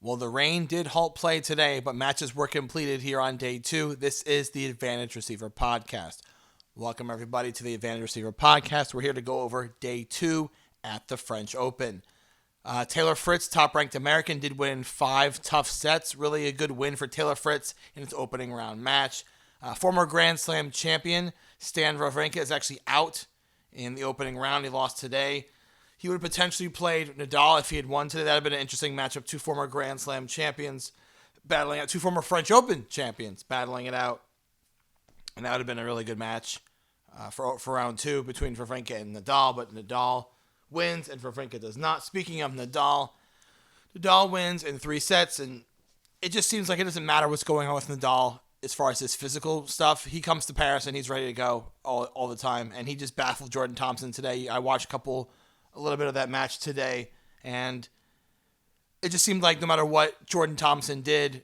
Well, the rain did halt play today, but matches were completed here on day 2. This is the Advantage Receiver Podcast. Welcome, everybody, to the Advantage Receiver Podcast. We're here to go over day 2 at the French Open. Taylor Fritz, top-ranked American, did win 5 tough sets. Really a good win for Taylor Fritz in its opening round match. Former Grand Slam champion Stan Wawrinka is actually out in the opening round. He lost today. He would have potentially played Nadal if he had won today. That would have been an interesting matchup. 2 former Grand Slam champions battling out. 2 former French Open champions battling it out. And that would have been a really good match for round 2 between Wawrinka and Nadal. But Nadal wins and Wawrinka does not. Speaking of Nadal, Nadal wins in 3 sets. And it just seems like it doesn't matter what's going on with Nadal as far as his physical stuff. He comes to Paris and he's ready to go all the time. And he just baffled Jordan Thompson today. I watched a little bit of that match today, and it just seemed like no matter what Jordan Thompson did,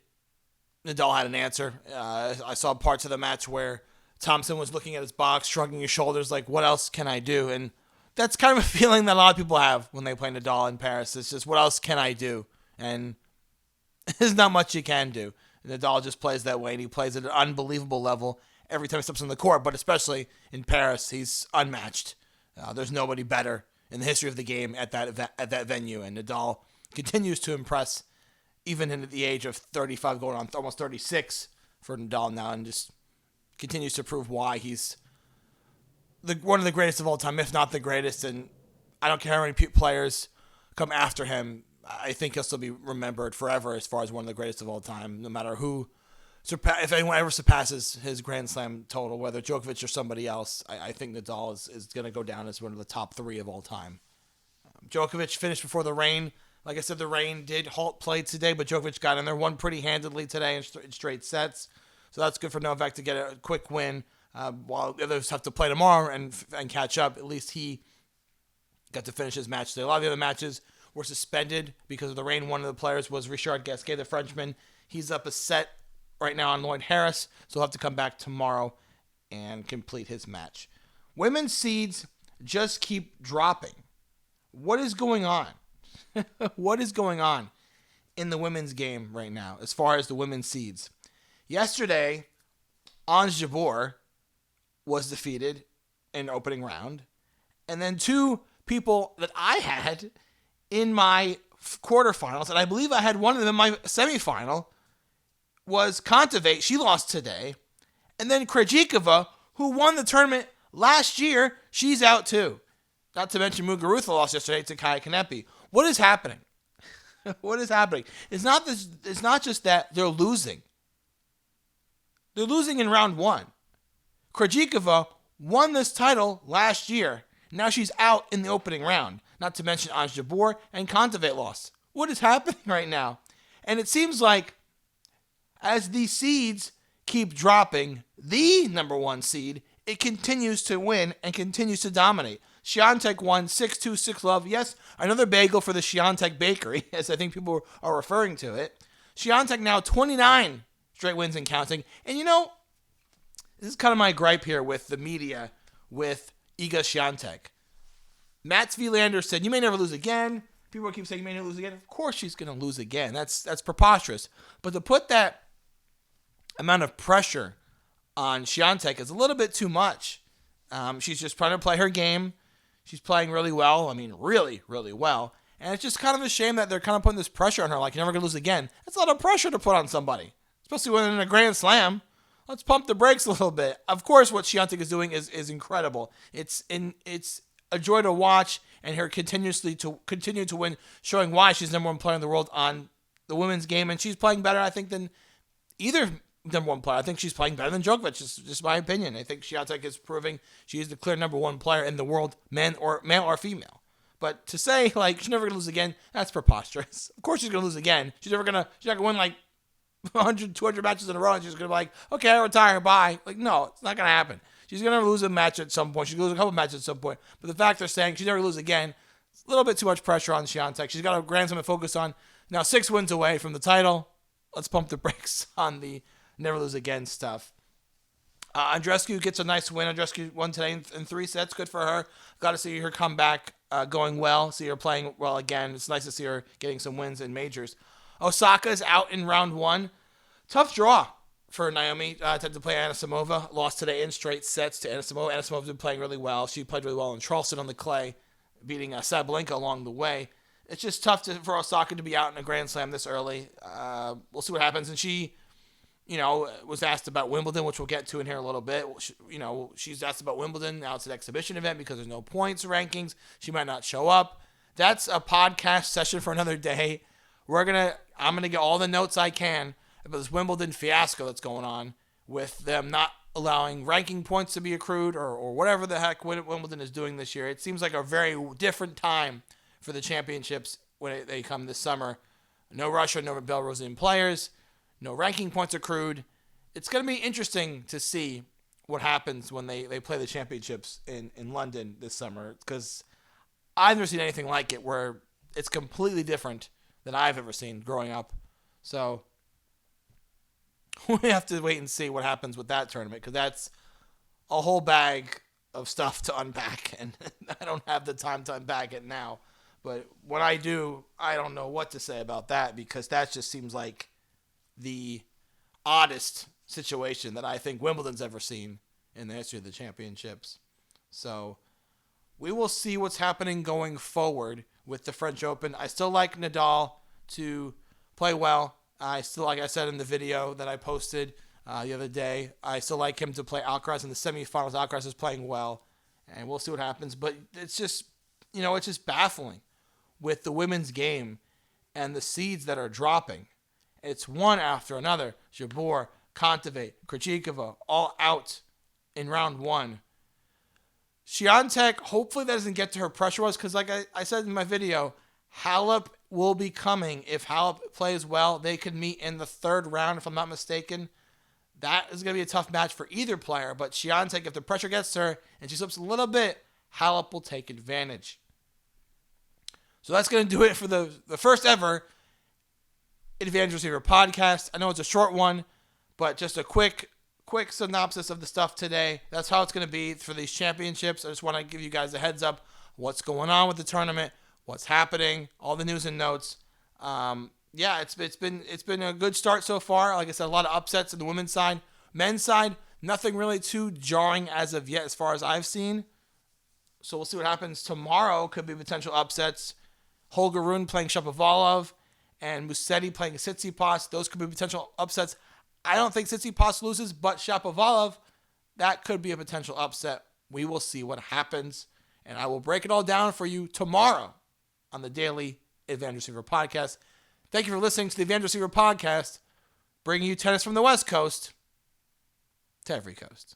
Nadal had an answer. I saw parts of the match where Thompson was looking at his box, shrugging his shoulders, like, what else can I do? And that's kind of a feeling that a lot of people have when they play Nadal in Paris. It's just, what else can I do? And there's not much you can do. Nadal just plays that way, and he plays at an unbelievable level every time he steps on the court, but especially in Paris, he's unmatched. There's nobody better in the history of the game at that venue, and Nadal continues to impress, even at the age of 35, going on almost 36 for Nadal now, and just continues to prove why he's one of the greatest of all time, if not the greatest. And I don't care how many players come after him, I think he'll still be remembered forever as far as one of the greatest of all time, no matter who. If anyone ever surpasses his Grand Slam total, whether Djokovic or somebody else, I think Nadal is going to go down as one of the top 3 of all time. Djokovic finished before the rain. Like I said, the rain did halt play today, but Djokovic got in there, won pretty handedly today in straight sets. So that's good for Novak to get a quick win. While the others have to play tomorrow and catch up, at least he got to finish his match today. A lot of the other matches were suspended because of the rain. One of the players was Richard Gasquet, the Frenchman. He's up a set right now on Lloyd Harris, so he'll have to come back tomorrow and complete his match. Women's seeds just keep dropping. What is going on? What is going on in the women's game right now as far as the women's seeds? Yesterday, Ons Jabeur was defeated in opening round, and then 2 people that I had in my quarterfinals, and I believe I had one of them in my semifinal, was Kontaveit. She lost today. And then Krejcikova, who won the tournament last year, she's out too. Not to mention Muguruza lost yesterday to Kaia Kanepi. What is happening? What is happening? It's not just that they're losing. They're losing in round 1. Krejcikova won this title last year. Now she's out in the opening round. Not to mention Ons Jabeur and Kontaveit lost. What is happening right now? And it seems like as the seeds keep dropping, the number 1 seed, it continues to win and continues to dominate. Swiatek won 6-2, 6-love. Yes, another bagel for the Swiatek Bakery, as I think people are referring to it. Swiatek now 29 straight wins and counting. And you know, this is kind of my gripe here with the media, with Iga Swiatek. Mats Wilander said, you may never lose again. People keep saying you may never lose again. Of course she's going to lose again. That's preposterous. But to put that amount of pressure on Swiatek is a little bit too much. She's just trying to play her game. She's playing really well. I mean, really, really well. And it's just kind of a shame that they're kind of putting this pressure on her, like, you're never going to lose again. That's a lot of pressure to put on somebody, especially when in a Grand Slam. Let's pump the brakes a little bit. Of course, what Swiatek is doing is incredible. It's a joy to watch, and her continue to win, showing why she's number 1 player in the world on the women's game. And she's playing better, I think, than either number 1 player. I think she's playing better than Djokovic. It's just my opinion. I think Swiatek is proving she is the clear number 1 player in the world, male or female. But to say, like, she's never going to lose again, that's preposterous. Of course she's going to lose again. She's not going to win, like, 100, 200 matches in a row, and she's going to be like, okay, I retire, bye. Like, no, it's not going to happen. She's going to lose a match at some point. She's going to lose a couple matches at some point. But the fact they're saying she's never going to lose again, it's a little bit too much pressure on Swiatek. She's got a Grand Slam to focus on. Now 6 wins away from the title. Let's pump the brakes on the never lose again stuff. Andreescu gets a nice win. Andreescu won today in 3 sets. Good for her. Got to see her come back going well. See her playing well again. It's nice to see her getting some wins in majors. Osaka's out in round one. Tough draw for Naomi to play Anisimova. Lost today in straight sets to Anisimova. Anisimova's been playing really well. She played really well in Charleston on the clay, beating Sabalenka along the way. It's just tough for Osaka to be out in a Grand Slam this early. We'll see what happens. And she, was asked about Wimbledon, which we'll get to in here a little bit. She's asked about Wimbledon. Now it's an exhibition event because there's no points rankings. She might not show up. That's a podcast session for another day. I'm gonna get all the notes I can about this Wimbledon fiasco that's going on with them not allowing ranking points to be accrued or whatever the heck Wimbledon is doing this year. It seems like a very different time for the championships when they come this summer. No Russia, no Belarusian players, no ranking points accrued. It's going to be interesting to see what happens when they play the championships in London this summer, because I've never seen anything like it where it's completely different than I've ever seen growing up. So we have to wait and see what happens with that tournament, because that's a whole bag of stuff to unpack, and I don't have the time to unpack it now. But when I do, I don't know what to say about that, because that just seems like the oddest situation that I think Wimbledon's ever seen in the history of the championships. So we will see what's happening going forward with the French Open. I still like Nadal to play well. I still, like I said in the video that I posted the other day, I still like him to play Alcaraz in the semifinals. Alcaraz is playing well, and we'll see what happens. But it's just, it's just baffling with the women's game and the seeds that are dropping. It's one after another. Jabeur, Kontaveit, Krejcikova, all out in round one. Swiatek, hopefully that doesn't get to her pressure-wise, because like I said in my video, Halep will be coming. If Halep plays well, they could meet in the third round, if I'm not mistaken. That is going to be a tough match for either player, but Swiatek, if the pressure gets to her and she slips a little bit, Halep will take advantage. So that's going to do it for the first ever Advantage Receiver podcast. I know it's a short one, but just a quick synopsis of the stuff today. That's how it's going to be for these championships. I just want to give you guys a heads up what's going on with the tournament, what's happening, all the news and notes. It's been a good start so far. Like I said, a lot of upsets on the women's side. Men's side, nothing really too jarring as of yet as far as I've seen. So we'll see what happens tomorrow. Could be potential upsets. Holger Rune playing Shapovalov and Musetti playing Tsitsipas. Those could be potential upsets. I don't think Tsitsipas loses, but Shapovalov, that could be a potential upset. We will see what happens, and I will break it all down for you tomorrow on the Daily Advantage Receiver podcast. Thank you for listening to the Advantage Receiver podcast, bringing you tennis from the West Coast to every coast.